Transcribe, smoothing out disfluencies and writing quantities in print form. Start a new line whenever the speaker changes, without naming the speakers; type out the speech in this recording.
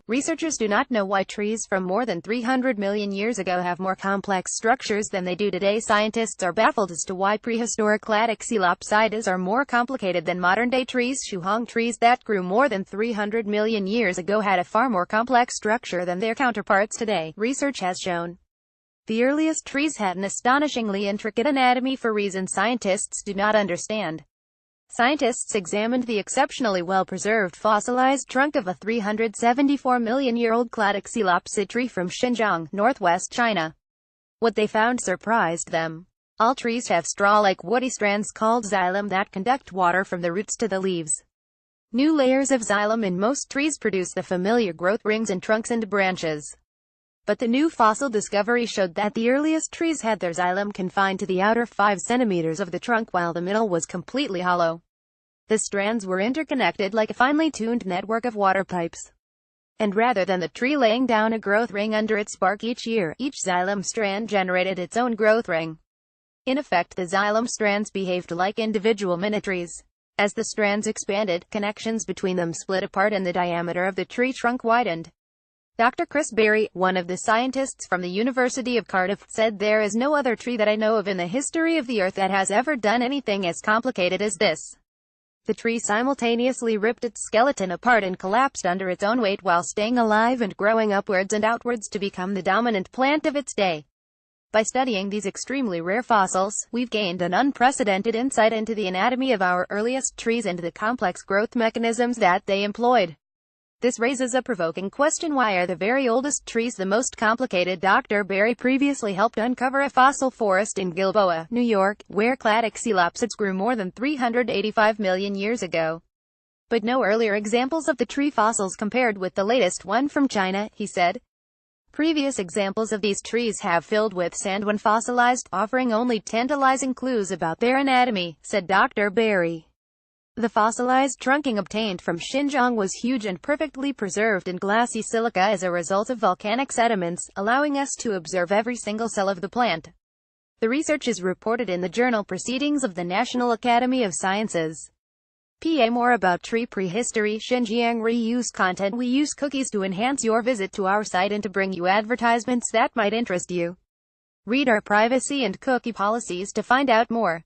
Researchers do not know why trees from more than 300 million years ago have more complex structures than they do today. Scientists are baffled as to why prehistoric Coelopsidas are more complicated than modern-day trees. Shuang trees that grew more than 300 million years ago had a far more complex structure than their counterparts today, research has shown. The earliest trees had an astonishingly intricate anatomy for reasons scientists do not understand. Scientists examined the exceptionally well-preserved fossilized trunk of a 374-million-year-old Coelopsid tree from Xinjiang, northwest China. What they found surprised them. All trees have straw-like woody strands called xylem that conduct water from the roots to the leaves. New layers of xylem in most trees produce the familiar growth rings in trunks and branches. But the new fossil discovery showed that the earliest trees had their xylem confined to the outer 5 centimeters of the trunk while the middle was completely hollow. The strands were interconnected like a finely tuned network of water pipes. And rather than the tree laying down a growth ring under its bark each year, each xylem strand generated its own growth ring. In effect, the xylem strands behaved like individual mini-trees. As the strands expanded, connections between them split apart and the diameter of the tree trunk widened. Dr. Chris Berry, one of the scientists from the University of Cardiff, said there is no other tree that I know of in the history of the Earth that has ever done anything as complicated as this. The tree simultaneously ripped its skeleton apart and collapsed under its own weight while staying alive and growing upwards and outwards to become the dominant plant of its day. By studying these extremely rare fossils, we've gained an unprecedented insight into the anatomy of our earliest trees and the complex growth mechanisms that they employed. This raises a provoking question: why are the very oldest trees the most complicated? Dr. Berry previously helped uncover a fossil forest in Gilboa, New York, where Coelopsids grew more than 385 million years ago. But no earlier examples of the tree fossils compared with the latest one from China, he said. Previous examples of these trees have filled with sand when fossilized, offering only tantalizing clues about their anatomy, said Dr. Berry. The fossilized trunking obtained from Xinjiang was huge and perfectly preserved in glassy silica as a result of volcanic sediments, allowing us to observe every single cell of the plant. The research is reported in the journal Proceedings of the National Academy of Sciences. PA more about tree prehistory. Xinjiang reuse content. We use cookies to enhance your visit to our site and to bring you advertisements that might interest you. Read our privacy and cookie policies to find out more.